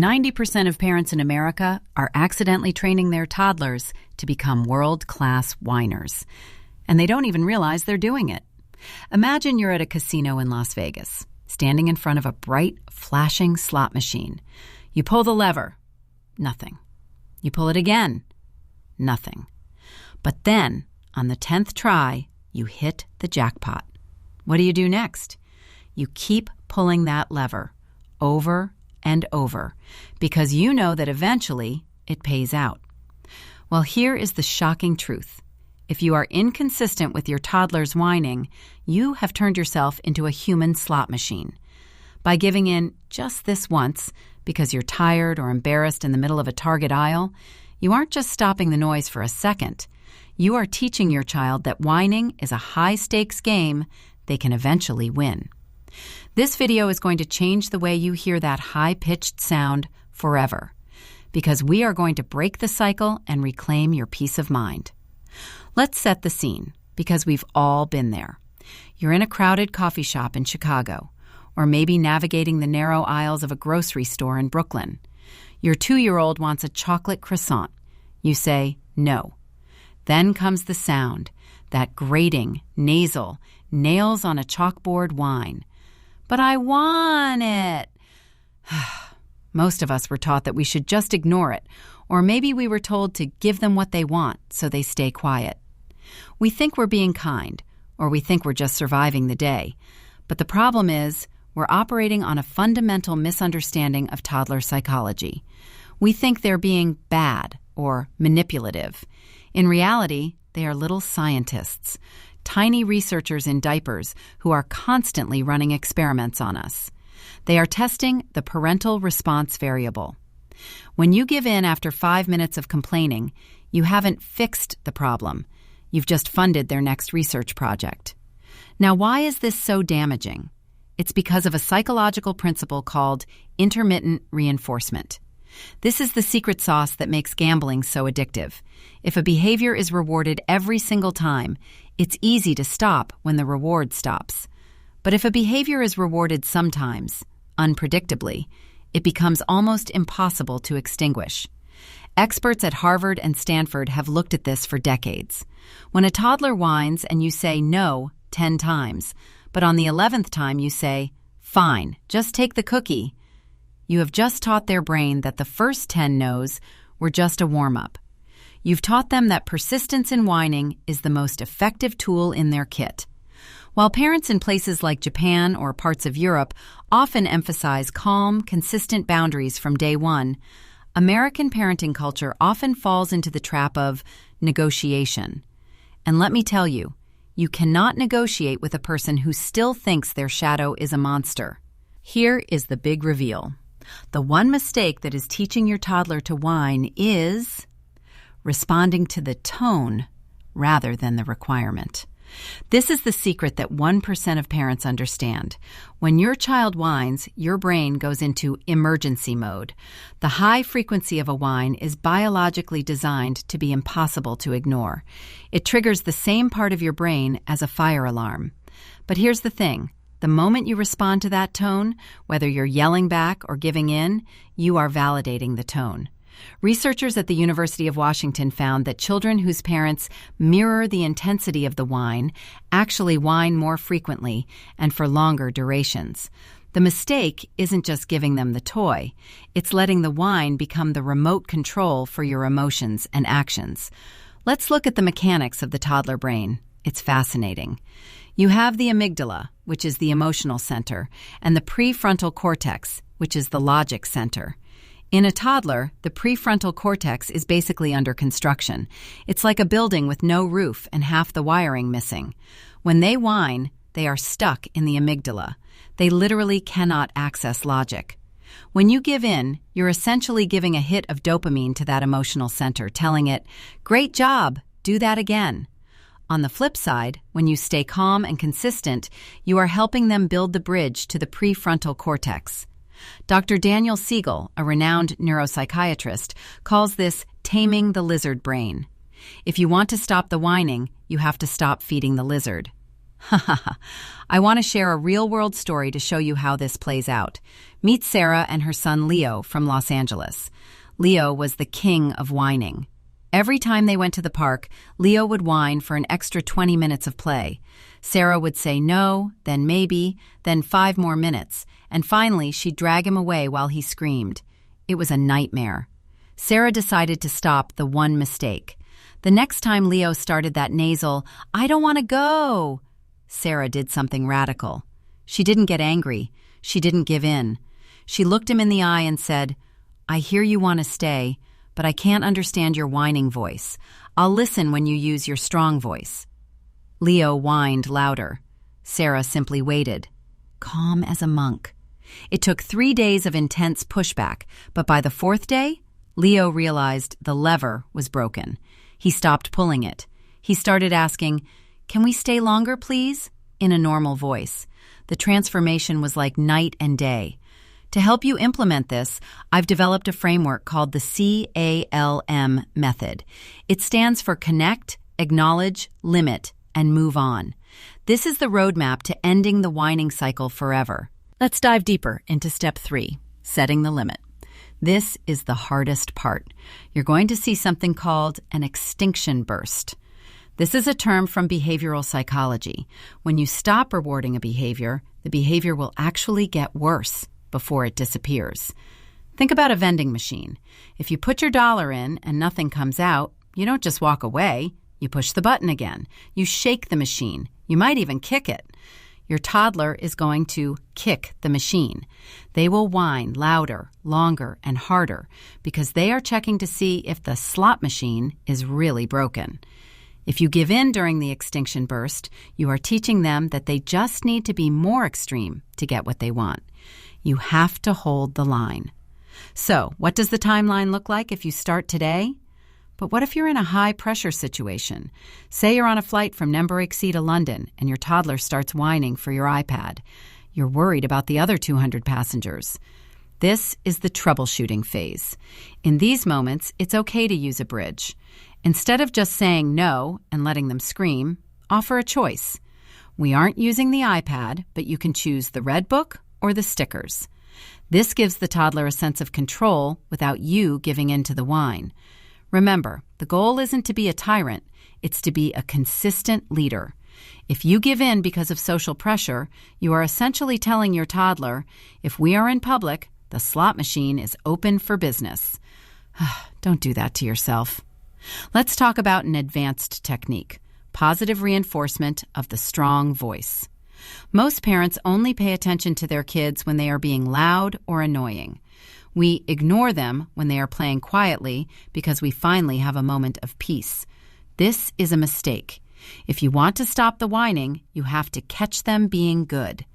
90% of parents in America are accidentally training their toddlers to become world-class whiners, and they don't even realize they're doing it. Imagine you're at a casino in Las Vegas, standing in front of a bright, flashing slot machine. You pull the lever. Nothing. You pull it again. Nothing. But then, on the 10th try, you hit the jackpot. What do you do next? You keep pulling that lever over and over because you know that eventually it pays out. Well, here is the shocking truth. If you are inconsistent with your toddler's whining, you have turned yourself into a human slot machine. By giving in just this once because you're tired or embarrassed in the middle of a Target aisle, you aren't just stopping the noise for a second. You are teaching your child that whining is a high-stakes game they can eventually win. This video is going to change the way you hear that high-pitched sound forever, because we are going to break the cycle and reclaim your peace of mind. Let's set the scene, because we've all been there. You're in a crowded coffee shop in Chicago, or maybe navigating the narrow aisles of a grocery store in Brooklyn. Your 2-year-old wants a chocolate croissant. You say, no. Then comes the sound, that grating, nasal, nails on a chalkboard whine. But I want it. Most of us were taught that we should just ignore it, or maybe we were told to give them what they want so they stay quiet. We think we're being kind, or we think we're just surviving the day. But the problem is, we're operating on a fundamental misunderstanding of toddler psychology. We think they're being bad or manipulative. In reality, they are little scientists, tiny researchers in diapers who are constantly running experiments on us. They are testing the parental response variable. When you give in after 5 minutes of complaining, you haven't fixed the problem. You've just funded their next research project. Now, why is this so damaging? It's because of a psychological principle called intermittent reinforcement. This is the secret sauce that makes gambling so addictive. If a behavior is rewarded every single time, it's easy to stop when the reward stops. But if a behavior is rewarded sometimes, unpredictably, it becomes almost impossible to extinguish. Experts at Harvard and Stanford have looked at this for decades. When a toddler whines and you say no 10 times, but on the 11th time you say, fine, just take the cookie, you have just taught their brain that the first 10 no's were just a warm-up. You've taught them that persistence in whining is the most effective tool in their kit. While parents in places like Japan or parts of Europe often emphasize calm, consistent boundaries from day one, American parenting culture often falls into the trap of negotiation. And let me tell you, you cannot negotiate with a person who still thinks their shadow is a monster. Here is the big reveal. The one mistake that is teaching your toddler to whine is responding to the tone rather than the requirement. This is the secret that 1% of parents understand. When your child whines, your brain goes into emergency mode. The high frequency of a whine is biologically designed to be impossible to ignore. It triggers the same part of your brain as a fire alarm. But here's the thing. The moment you respond to that tone, whether you're yelling back or giving in, you are validating the tone. Researchers at the University of Washington found that children whose parents mirror the intensity of the whine actually whine more frequently and for longer durations. The mistake isn't just giving them the toy. It's letting the whine become the remote control for your emotions and actions. Let's look at the mechanics of the toddler brain. It's fascinating. You have the amygdala, which is the emotional center, and the prefrontal cortex, which is the logic center. In a toddler, the prefrontal cortex is basically under construction. It's like a building with no roof and half the wiring missing. When they whine, they are stuck in the amygdala. They literally cannot access logic. When you give in, you're essentially giving a hit of dopamine to that emotional center, telling it, "Great job, do that again." On the flip side, when you stay calm and consistent, you are helping them build the bridge to the prefrontal cortex. Dr. Daniel Siegel, a renowned neuropsychiatrist, calls this taming the lizard brain. If you want to stop the whining, you have to stop feeding the lizard. I want to share a real-world story to show you how this plays out. Meet Sarah and her son Leo from Los Angeles. Leo was the king of whining. Every time they went to the park, Leo would whine for an extra 20 minutes of play. Sarah would say no, then maybe, then 5 more minutes, and finally she'd drag him away while he screamed. It was a nightmare. Sarah decided to stop the one mistake. The next time Leo started that nasal, "I don't want to go," Sarah did something radical. She didn't get angry. She didn't give in. She looked him in the eye and said, "I hear you want to stay, but I can't understand your whining voice. I'll listen when you use your strong voice." Leo whined louder. Sarah simply waited, calm as a monk. It took 3 days of intense pushback, but by the 4th day, Leo realized the lever was broken. He stopped pulling it. He started asking, "Can we stay longer, please?" in a normal voice. The transformation was like night and day. To help you implement this, I've developed a framework called the C.A.L.M method. It stands for Connect, Acknowledge, Limit, and Move On. This is the roadmap to ending the whining cycle forever. Let's dive deeper into step 3, setting the limit. This is the hardest part. You're going to see something called an extinction burst. This is a term from behavioral psychology. When you stop rewarding a behavior, the behavior will actually get worse before it disappears. Think about a vending machine. If you put your dollar in and nothing comes out, you don't just walk away. You push the button again. You shake the machine. You might even kick it. Your toddler is going to kick the machine. They will whine louder, longer, and harder because they are checking to see if the slot machine is really broken. If you give in during the extinction burst, you are teaching them that they just need to be more extreme to get what they want. You have to hold the line. So, what does the timeline look like if you start today? But what if you're in a high-pressure situation? Say you're on a flight from Nembury to London and your toddler starts whining for your iPad. You're worried about the other 200 passengers. This is the troubleshooting phase. In these moments, it's okay to use a bridge. Instead of just saying no and letting them scream, offer a choice. We aren't using the iPad, but you can choose the red book or the stickers. This gives the toddler a sense of control without you giving in to the whine. Remember, the goal isn't to be a tyrant, it's to be a consistent leader. If you give in because of social pressure, you are essentially telling your toddler, if we are in public, the slot machine is open for business. Don't do that to yourself. Let's talk about an advanced technique, positive reinforcement of the strong voice. Most parents only pay attention to their kids when they are being loud or annoying. We ignore them when they are playing quietly because we finally have a moment of peace. This is a mistake. If you want to stop the whining, you have to catch them being good.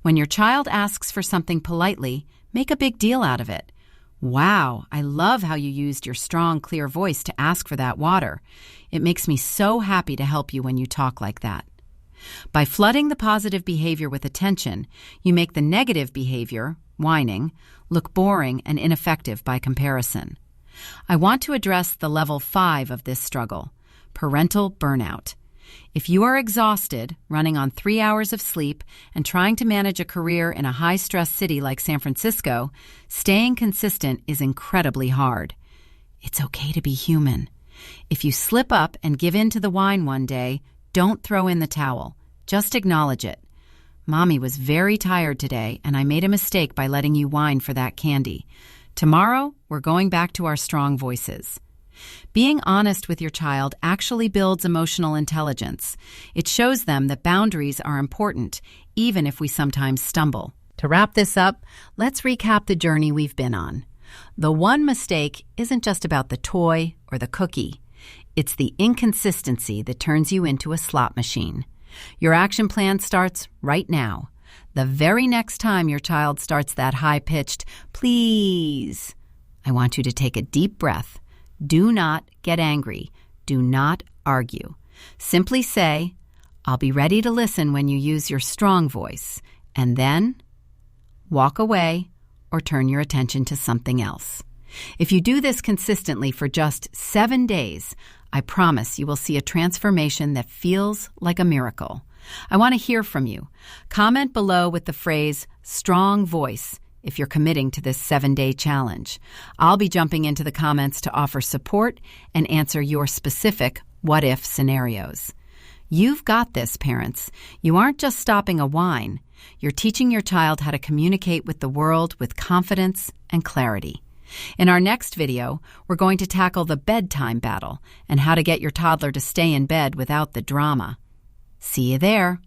When your child asks for something politely, make a big deal out of it. "Wow, I love how you used your strong, clear voice to ask for that water. It makes me so happy to help you when you talk like that." By flooding the positive behavior with attention, you make the negative behavior, whining, look boring and ineffective by comparison. I want to address the level 5 of this struggle, parental burnout. If you are exhausted, running on 3 hours of sleep, and trying to manage a career in a high-stress city like San Francisco, staying consistent is incredibly hard. It's okay to be human. If you slip up and give in to the whine one day, don't throw in the towel. Just acknowledge it. "Mommy was very tired today, and I made a mistake by letting you whine for that candy. Tomorrow, we're going back to our strong voices." Being honest with your child actually builds emotional intelligence. It shows them that boundaries are important, even if we sometimes stumble. To wrap this up, let's recap the journey we've been on. The one mistake isn't just about the toy or the cookie. It's the inconsistency that turns you into a slot machine. Your action plan starts right now. The very next time your child starts that high-pitched, "Please," I want you to take a deep breath. Do not get angry. Do not argue. Simply say, "I'll be ready to listen when you use your strong voice," and then walk away or turn your attention to something else. If you do this consistently for just 7 days, I promise you will see a transformation that feels like a miracle. I want to hear from you. Comment below with the phrase strong voice if you're committing to this 7-day challenge. I'll be jumping into the comments to offer support and answer your specific what-if scenarios. You've got this, parents. You aren't just stopping a whine. You're teaching your child how to communicate with the world with confidence and clarity. In our next video, we're going to tackle the bedtime battle and how to get your toddler to stay in bed without the drama. See you there.